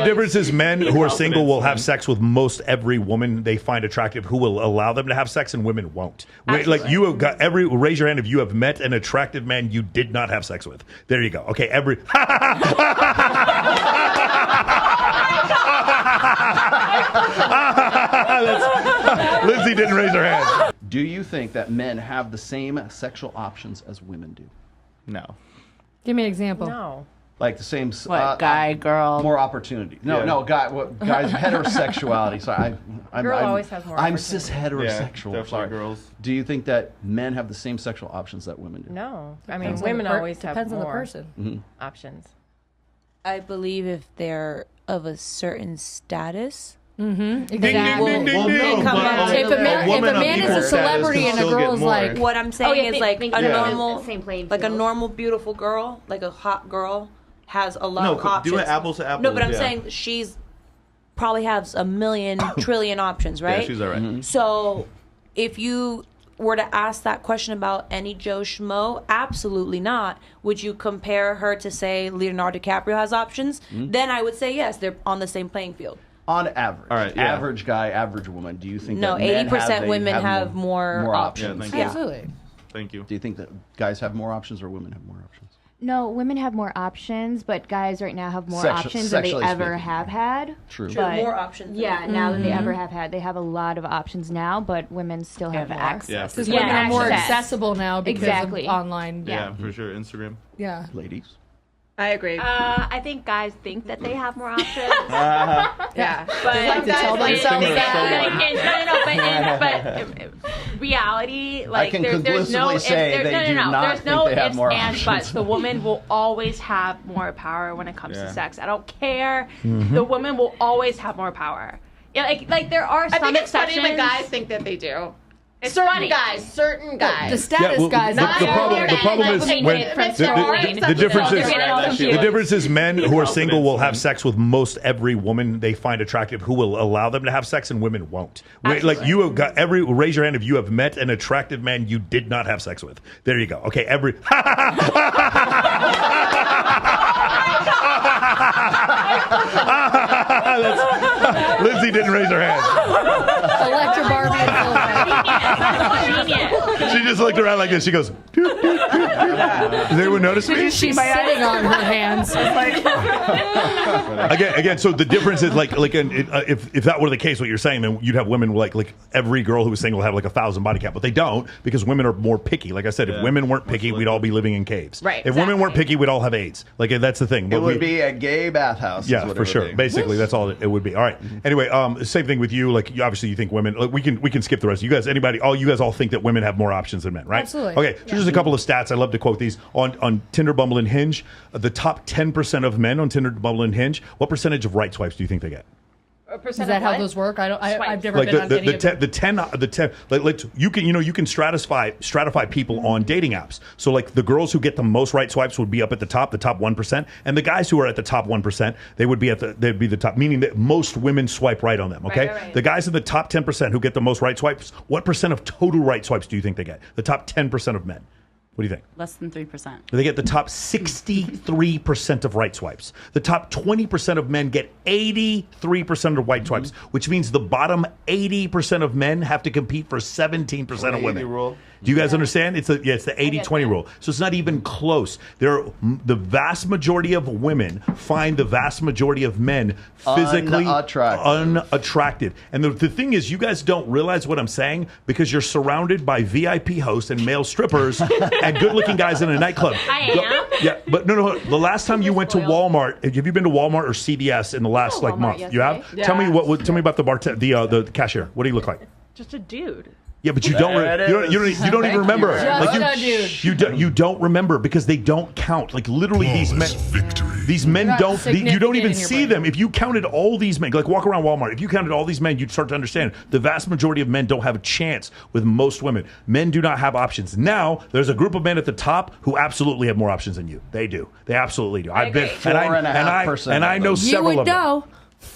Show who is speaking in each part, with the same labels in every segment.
Speaker 1: difference is men who are single will have sex with most every woman they find attractive who will allow them to have sex, and women won't. Like you have got raise your hand if you have met an attractive man you did not have sex with. There you go. Okay, Lindsay didn't raise her hand.
Speaker 2: Do you think that men have the same sexual options as women do?
Speaker 3: No.
Speaker 4: Give me an example.
Speaker 5: No.
Speaker 2: Like the same
Speaker 5: guy, girl,
Speaker 2: more opportunity. No, guys, heterosexuality. Sorry, I'm
Speaker 5: always has more.
Speaker 2: I'm cis heterosexual.
Speaker 3: Yeah,
Speaker 2: sorry.
Speaker 3: girls.
Speaker 2: Do you think that men have the same sexual options that women do?
Speaker 5: No, I mean women always have
Speaker 4: depends on the
Speaker 5: more
Speaker 4: person.
Speaker 5: options.
Speaker 6: I believe if they're of a certain status,
Speaker 4: Exactly.
Speaker 6: If
Speaker 4: a man is a celebrity and a girl's like,
Speaker 6: what I'm saying is like a normal,
Speaker 7: same playing
Speaker 6: like a
Speaker 7: field.
Speaker 6: normal beautiful girl, like a hot girl, has a lot
Speaker 3: No,
Speaker 6: of options.
Speaker 3: do it apples to apples.
Speaker 6: No, but I'm saying she's probably has a million trillion options, right?
Speaker 3: Yeah, she's all right.
Speaker 6: So if you were to ask that question about any Joe Schmo, absolutely not. Would you compare her to, say, Leonardo DiCaprio has options? Then I would say yes, they're on the same playing field.
Speaker 2: On average,
Speaker 3: All right, yeah.
Speaker 2: average guy, average woman. Do you think
Speaker 6: No,
Speaker 2: that
Speaker 6: 80% women have more
Speaker 2: options?
Speaker 3: Yeah, thank you.
Speaker 4: absolutely.
Speaker 3: Thank you.
Speaker 2: Do you think that guys have more options or women have more options?
Speaker 7: No, women have more options, but guys right now have more
Speaker 2: Sexu-
Speaker 7: options than they
Speaker 2: sexually
Speaker 7: ever
Speaker 2: speaking.
Speaker 7: have had.
Speaker 2: True.
Speaker 7: But
Speaker 6: more options.
Speaker 7: Yeah, now than they ever have had. They have a lot of options now, but women still have more.
Speaker 5: access.
Speaker 3: Yeah, for
Speaker 4: Because
Speaker 3: sure.
Speaker 4: women are more
Speaker 7: access.
Speaker 4: accessible now because
Speaker 7: Exactly.
Speaker 4: of online.
Speaker 3: Yeah, for sure. Instagram.
Speaker 4: Yeah.
Speaker 2: Ladies.
Speaker 5: I agree.
Speaker 8: I think guys think that they have more options.
Speaker 5: Yeah, but
Speaker 4: like to tell themselves
Speaker 8: but reality, like
Speaker 2: can
Speaker 8: there's no
Speaker 2: conclusively say they do not
Speaker 8: there's no
Speaker 2: think they have
Speaker 8: ifs
Speaker 2: more
Speaker 8: and
Speaker 2: options.
Speaker 8: buts. The woman will always have more power when it comes
Speaker 3: Yeah.
Speaker 8: to sex. I don't care. The woman will always have more power. Yeah, like there are some
Speaker 5: I think it's funny
Speaker 8: exceptions.
Speaker 5: when guys think that they do.
Speaker 8: It's
Speaker 5: certain
Speaker 8: funny.
Speaker 5: guys, certain guys.
Speaker 4: The status guys.
Speaker 1: the problem is when the difference is men who are single will have sex with most every woman they find attractive who will allow them to have sex, and women won't. Like you have got raise your hand if you have met an attractive man you did not have sex with. There you go. Okay, Lindsay didn't raise her hand.
Speaker 4: Electra Barbie.
Speaker 1: She just looked around like this. She goes, doot, doot, doot, doot. Does anyone notice me?
Speaker 4: She's sitting on her hands.
Speaker 1: Again, so the difference is if that were the case, what you're saying, then you'd have women like every girl who was single have like 1,000 body count, but they don't because women are more picky. Like I said, if women weren't picky, we'd all be living in caves.
Speaker 5: Right,
Speaker 1: If women weren't picky, we'd all have AIDS. Like that's the thing.
Speaker 2: It would be a gay bathhouse.
Speaker 1: Yeah, for sure. Basically, that's all it would be. All right. Anyway, same thing with you. Like, obviously, you think women. Like, we can skip the rest. You guys, you guys all think that women have more options than men, right?
Speaker 4: Absolutely.
Speaker 1: Okay. So just a couple of stats. I love to quote these on Tinder, Bumble, and Hinge. The top 10% of men on Tinder, Bumble, and Hinge. What percentage of right swipes do you think they get?
Speaker 4: Is that how those work? I've never
Speaker 1: Like
Speaker 4: been on any of them.
Speaker 1: the 10 like you can stratify people on dating apps. So like the girls who get the most right swipes would be up at the top 1%, and the guys who are at the top 1%, they'd be the top, meaning that most women swipe right on them. Okay,
Speaker 6: Right.
Speaker 1: The guys in the top 10% who get the most right swipes, what percent of total right swipes do you think they get? The top 10% of men. What do you think?
Speaker 9: Less than 3%.
Speaker 1: They get the top 63% of right swipes. The top 20% of men get 83% of right swipes, which means the bottom 80% of men have to compete for 17% of women.
Speaker 3: Rule.
Speaker 1: Do you guys understand? It's the 80-20 rule. So it's not even close. The vast majority of women find the vast majority of men physically unattractive. And the thing is, you guys don't realize what I'm saying because you're surrounded by VIP hosts and male strippers and good-looking guys in a nightclub.
Speaker 8: I am.
Speaker 1: Yeah, but no. The last time you went to Walmart, have you been to Walmart or CVS in the last month?
Speaker 7: yesterday.
Speaker 1: You have?
Speaker 5: Yeah.
Speaker 1: Tell me about the cashier. What do you look like?
Speaker 8: Just a dude.
Speaker 1: Yeah, but you don't even remember. You don't remember because they don't count. Like literally, these men you don't even see them. If you counted all these men, like walk around Walmart, if you counted all these men, you'd start to understand the vast majority of men don't have a chance with most women. Men do not have options. Now there's a group of men at the top who absolutely have more options than you. They do. They absolutely do. I've been
Speaker 2: 4.5%.
Speaker 1: and I know several of them.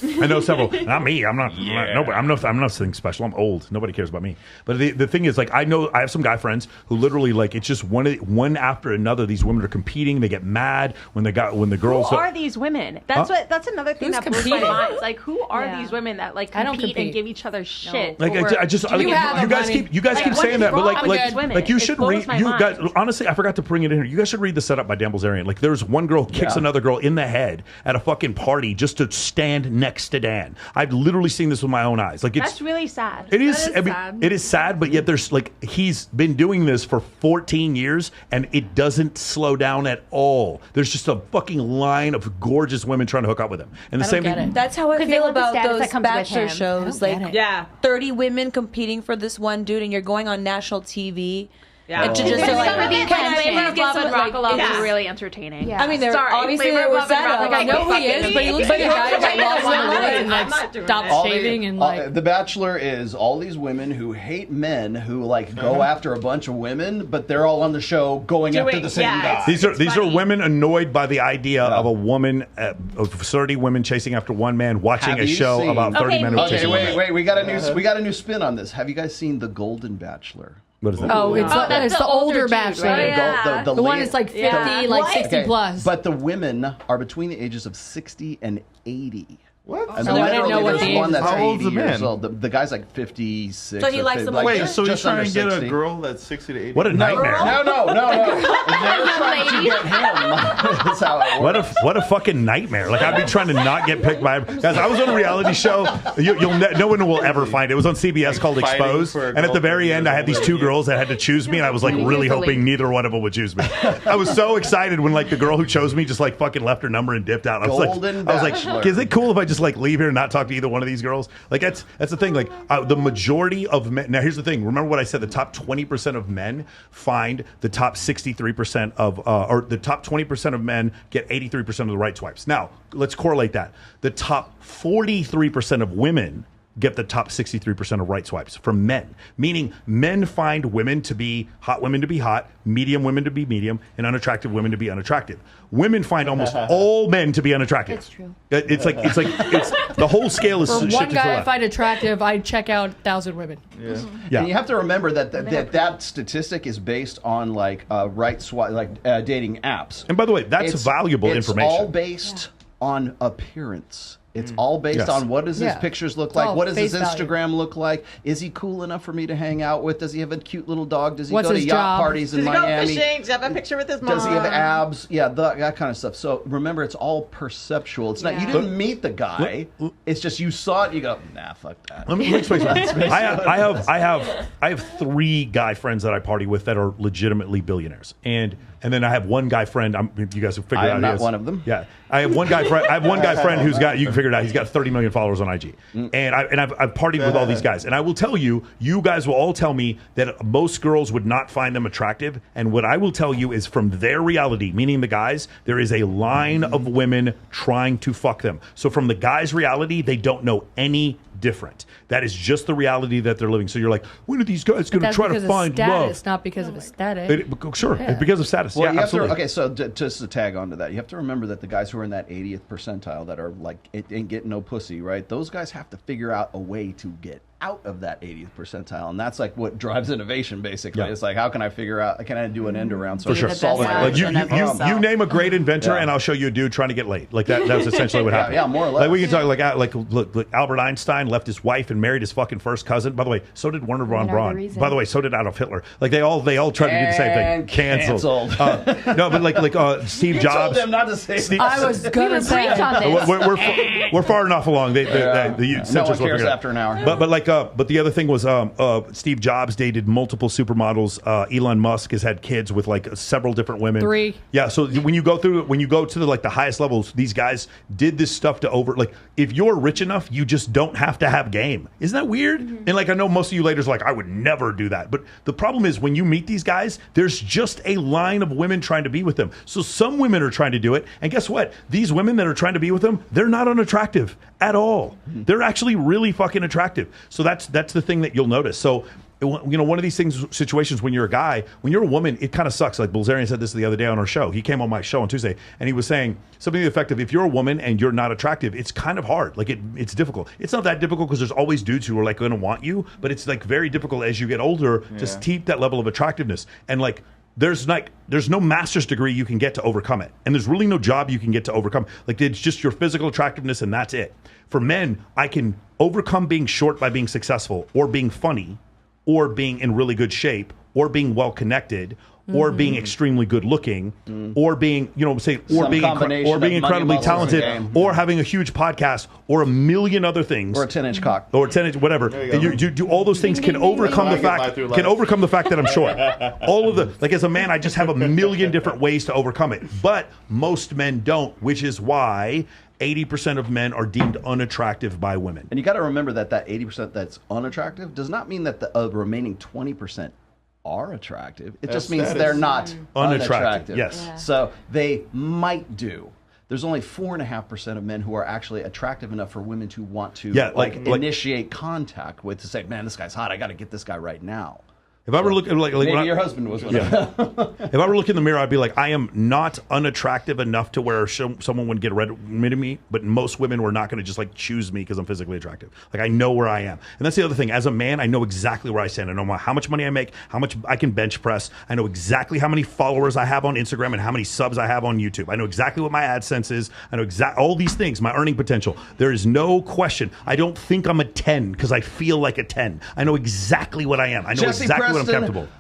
Speaker 1: I know several. Not me. I'm not. I'm not something special. I'm old. Nobody cares about me. But the thing is, like, I have some guy friends who literally, like, it's just one after another. These women are competing. They get mad when the girls.
Speaker 8: Who are these women? That's another thing that blows my mind. It's like, who are these women that like compete and give each other shit?
Speaker 1: Like, you guys keep saying that, but like you should read. You guys, honestly, I forgot to bring it in here. You guys should read the setup by Dan Bilzerian. Like, there's one girl kicks another girl in the head at a fucking party just to stand next to Dan. I've literally seen this with my own eyes. Like,
Speaker 8: that's really sad.
Speaker 1: It is. Sad. It is sad, but yet there's like he's been doing this for 14 years and it doesn't slow down at all. There's just a fucking line of gorgeous women trying to hook up with him. And the same thing.
Speaker 6: That's how I feel about those bachelor
Speaker 7: shows.
Speaker 6: Like 30 women competing for this one dude, and you're going on national TV.
Speaker 8: Yeah.
Speaker 6: And to just
Speaker 8: Flavor
Speaker 6: like,
Speaker 8: of Love and Rock Love is really entertaining.
Speaker 6: I mean, obviously there was that.
Speaker 4: Like, I know who he is, but he looks like a guy who got lost on the road and like stopped shaving and like.
Speaker 2: The Bachelor is all these women who hate men who like go after a bunch of women, but they're all on the show going after the same guy.
Speaker 1: These are women annoyed by the idea of a woman, of 30 women chasing after one man, watching a show about 30 men who chasing.
Speaker 2: Wait, we got a new spin on this. Have you guys seen The Golden Bachelor?
Speaker 1: What is that?
Speaker 4: Oh, it's the older Bachelor. The one that's like 50, like 60 plus.
Speaker 2: But the women are between the ages of 60 and 80.
Speaker 3: What?
Speaker 2: And
Speaker 4: I didn't know what the
Speaker 2: one that's
Speaker 3: How old's
Speaker 2: 80
Speaker 3: the
Speaker 2: years
Speaker 3: man?
Speaker 2: old. The guy's like 56.
Speaker 6: So he likes them older?
Speaker 3: Wait, so he's
Speaker 2: just
Speaker 3: trying
Speaker 2: under
Speaker 3: to get
Speaker 2: 60.
Speaker 3: a girl that's 60 to 80?
Speaker 1: What a nightmare.
Speaker 2: No. They're trying to get him. That's how it works.
Speaker 1: What a fucking nightmare. Like, I'd be trying to not get picked by him. Guys, I was on a reality show. No one will ever find it. It was on CBS called Exposed. And at the very end, I had these two girls that had to choose me. And I was like really hoping neither one of them would choose me. I was so excited when like the girl who chose me just like fucking left her number and dipped out. I was like, is it cool if I just like leave here and not talk to either one of these girls? Like, that's the thing. Like, the majority of men. Now, here's the thing. Remember what I said? The top 20% of men find the top 63% of, or the top 20% of men get 83% of the right swipes. Now, let's correlate that. The top 43% of women get the top 63% of right swipes from men. Meaning, men find women to be hot, medium women to be medium, and unattractive women to be unattractive. Women find almost all men to be unattractive.
Speaker 7: That's true.
Speaker 1: It's the whole scale is
Speaker 4: For
Speaker 1: shifted
Speaker 4: one
Speaker 1: to the
Speaker 4: guy I
Speaker 1: left.
Speaker 4: find attractive, I check out 1,000 women.
Speaker 1: Yeah.
Speaker 2: And you have to remember that statistic is based on like dating apps.
Speaker 1: And by the way, that's valuable information.
Speaker 2: It's all based on appearance. It's all based on what does his pictures look like? What does his Instagram look like? Is he cool enough for me to hang out with? Does he have a cute little dog? Does he go to yacht parties in Miami?
Speaker 5: Does he go fishing? Does he have a picture with his mom?
Speaker 2: Does he have abs? Yeah, that kind of stuff. So remember, it's all perceptual. It's not you didn't meet the guy. It's just you saw it. You go, nah, fuck that.
Speaker 1: Let me explain something. I have 3 guy friends that I party with that are legitimately billionaires, and then I have one guy friend. You guys have figured out.
Speaker 2: I'm not one of them.
Speaker 1: Yeah, I have one guy friend. I have one guy friend who's got. You can figure it out. He's got 30 million followers on IG, and I've partied with all these guys. And I will tell you, you guys will all tell me that most girls would not find them attractive. And what I will tell you is, from their reality, meaning the guys, there is a line of women trying to fuck them. So from the guys' reality, they don't know any different. That is just the reality that they're living. So you're like, when are these guys going to try to find
Speaker 4: status,
Speaker 1: love?
Speaker 4: Not because of aesthetic.
Speaker 1: It's because of status.
Speaker 2: Well,
Speaker 1: yeah, absolutely.
Speaker 2: So just to tag on to that, you have to remember that the guys who are in that 80th percentile that are like, it ain't getting no pussy, right? Those guys have to figure out a way to get out of that 80th percentile, and that's like what drives innovation. Basically, it's like, how can I figure out? Can I do an end around? So
Speaker 1: for sure. Like you name a great inventor, and I'll show you a dude trying to get laid. Like that. That's essentially what happened.
Speaker 2: Yeah, more or less.
Speaker 1: Like we can talk like Albert Einstein left his wife and married his fucking first cousin. By the way, so did Werner von Braun. By the way, so did Adolf Hitler. Like they all tried to do the same thing. Canceled. No, but like Steve Jobs.
Speaker 2: Told them not to say.
Speaker 4: I was gonna say
Speaker 7: on this.
Speaker 1: We're far enough along. The
Speaker 2: no one cares after an hour.
Speaker 1: But the other thing was Steve Jobs dated multiple supermodels. Elon Musk has had kids with like several different women.
Speaker 4: 3.
Speaker 1: Yeah. So when you go to the highest levels, these guys did this stuff to if you're rich enough, you just don't have to have game. Isn't that weird? Mm-hmm. And like I know most of you ladies are like, I would never do that. But the problem is when you meet these guys, there's just a line of women trying to be with them. So some women are trying to do it, and guess what? These women that are trying to be with them, they're not unattractive at all. Mm-hmm. They're actually really fucking attractive. So that's the thing that you'll notice. So one of these situations when you're a guy, when you're a woman, it kind of sucks. Like Bilzerian said this the other day on our show. He came on my show on Tuesday, and he was saying something to the effect of, if you're a woman and you're not attractive, it's kind of hard. Like it's difficult. It's not that difficult because there's always dudes who are like going to want you, but it's like very difficult as you get older to keep that level of attractiveness. And like, there's no master's degree you can get to overcome it. And there's really no job you can get to overcome. Like, it's just your physical attractiveness and that's it. For men, I can overcome being short by being successful or being funny or being in really good shape or being well connected or being extremely good looking or being, or being incredibly talented or having a huge podcast or a million other things.
Speaker 2: Or a 10-inch cock.
Speaker 1: Or a 10-inch, whatever. And you do all those things can overcome the fact that I'm short. All of as a man, I just have a million different ways to overcome it. But most men don't, which is why 80% of men are deemed unattractive by women.
Speaker 2: And you got to remember that 80% that's unattractive does not mean that the remaining 20% are attractive. It just means they're not unattractive.
Speaker 1: Yes.
Speaker 2: Yeah. So they might do. There's only 4.5% of men who are actually attractive enough for women to want to initiate contact with, to say, man, this guy's hot. I got to get this guy right now.
Speaker 1: If I were looking
Speaker 2: maybe your husband was one of them.
Speaker 1: If I were looking in the mirror, I'd be like, I am not unattractive enough to where someone would get rid of me, but most women were not going to just like choose me because I'm physically attractive. Like, I know where I am. And that's the other thing. As a man, I know exactly where I stand. I know how much money I make, how much I can bench press. I know exactly how many followers I have on Instagram and how many subs I have on YouTube. I know exactly what my AdSense is. I know all these things, my earning potential. There is no question. I don't think I'm a 10 because I feel like a 10. I know exactly what I am. I know exactly what I'm comfortable.